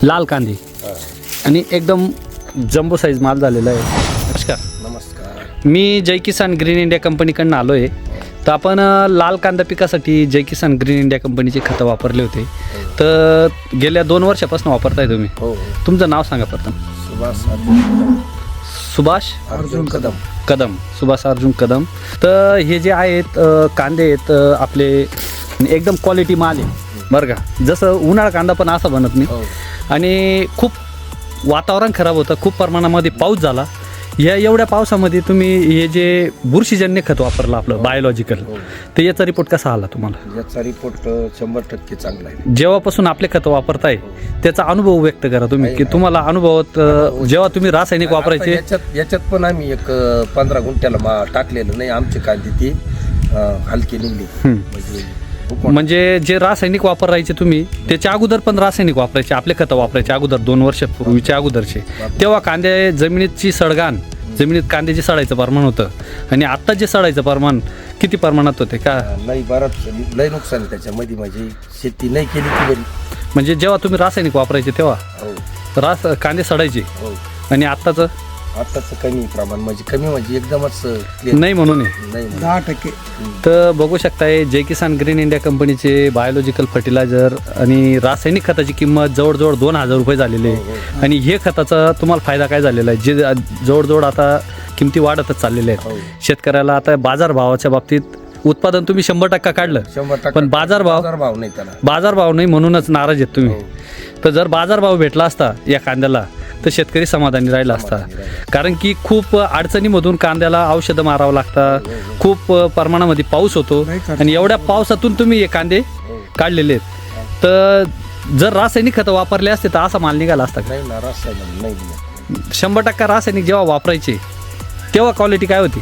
लाल कांदे आणि एकदम जम्बो साईज माल झालेला आहे. नमस्कार. नमस्कार. मी जय किसान ग्रीन इंडिया कंपनीकडून आलो आहे. तर आपण लाल कांदा पिकासाठी जय किसान ग्रीन इंडिया कंपनीचे खतं वापरले होते. तर गेल्या 2 वर्षापासून वापरताय तुम्ही. हो तुमचं नाव सांगा प्रथम. सुभाष अर्जुन कदम. कदम. सुभाष अर्जुन कदम. तर हे जे आहेत कांदे आहेत आपले एकदम क्वालिटी माल आहे बरं का. जसं उन्हाळा कांदा पण असा बनत नाही. हो आणि खूप वातावरण खराब होतं, खूप प्रमाणामध्ये पाऊस झाला. या एवढ्या पावसामध्ये तुम्ही हे जे बुरशीजन्य खत वापरलं आपलं बायोलॉजिकल, तर याचा रिपोर्ट कसा आला तुम्हाला? याचा रिपोर्ट 100% चांगला आहे. जेव्हापासून आपले खतं वापरताय त्याचा अनुभव व्यक्त करा तुम्ही, की तुम्हाला अनुभवात जेव्हा तुम्ही रासायनिक वापरायचे. याच्यात पण आम्ही एक 15 गुंठ्याला टाकलेलं नाही. आमची कांदी ती हलकी निघली. म्हणजे जे रासायनिक वापरायचे तुम्ही त्याच्या अगोदर पण रासायनिक वापरायचे, आपले खतं वापरायचे अगोदर 2 वर्षापूर्वीच्या अगोदरचे, तेव्हा कांदे जमिनीची सडगाण, जमिनीत कांद्याचे सडायचं प्रमाण होतं. आणि आत्ता जे सडायचं प्रमाण किती प्रमाणात होते का? नाही, बरंच लय नुकसान आहे त्याच्यामध्ये. माझी शेती नाही केली ती बरी. म्हणजे जेव्हा तुम्ही रासायनिक वापरायचे तेव्हा हो कांदे सडायचे. हो आणि आत्ताचं कमी प्रमाण, म्हणजे कमी म्हणजे एकदमच नाही म्हणून आहे. नाही 10%. तर बघू शकताय जय किसान ग्रीन इंडिया कंपनीचे बायोलॉजिकल फर्टिलायझर आणि रासायनिक खताची किंमत जवळजवळ 2000 रुपये झालेली आहे. आणि हे खताचा तुम्हाला फायदा काय झालेला आहे, जे जवळजवळ आता किमती वाढतच चाललेल्या आहेत. शेतकऱ्याला आता बाजारभावाच्या बाबतीत उत्पादन तुम्ही 100% काढलं, 100%. पण बाजारभाव नाही त्याला. बाजारभाव नाही म्हणूनच नाराज आहेत तुम्ही. तर जर बाजारभाव भेटला असता या कांद्याला तर शेतकरी समाधानी राहिला असता. कारण की खूप अडचणीमधून कांद्याला औषधं मारावं लागतात, खूप प्रमाणामध्ये पाऊस होतो. आणि एवढ्या पावसातून तुम्ही हे कांदे काढलेले आहेत. तर जर रासायनिक खतं वापरले असते तर असा माल निघाला असता का? नाही ना, रासायनिक नाही. 100% रासायनिक जेव्हा वापरायचे तेव्हा क्वालिटी काय होती?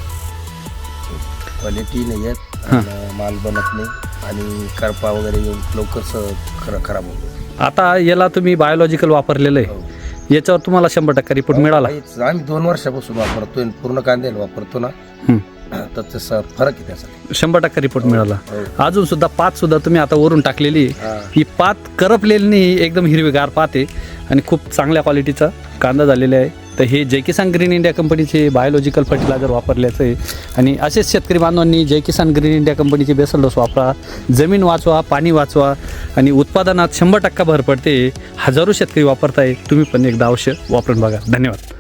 क्वालिटी नाही आहेत, माल बनत नाही आणि करपा वगैरे येऊन लवकर खराब होतो. आता याला तुम्ही बायोलॉजिकल वापरलेलं आहे, याच्यावर तुम्हाला 100% रिपोर्ट मिळाला? आम्ही 2 वर्षापासून वापरतोय, पूर्ण कांद्याला वापरतो ना, तर तसा फरक आहे त्यासाठी. 100% रिपोर्ट मिळाला. अजून सुद्धा पात सुद्धा तुम्ही आता वरून टाकलेली, ही पात करपलेली नाही, एकदम हिरवीगार पात आहे आणि खूप चांगल्या क्वालिटीचा कांदा झालेला आहे. तर हे जय किसान ग्रीन इंडिया कंपनीचे बायोलॉजिकल फर्टिलायझर वापरल्याचं आहे. आणि असेच शेतकरी बांधवांनी जय किसान ग्रीन इंडिया कंपनीचे बेसल डोस वापरा. जमीन वाचवा, पाणी वाचवा आणि उत्पादनात 100% भर पडते. हजारो शेतकरी वापरताय, तुम्ही पण एकदा अवश्य वापरून बघा. धन्यवाद.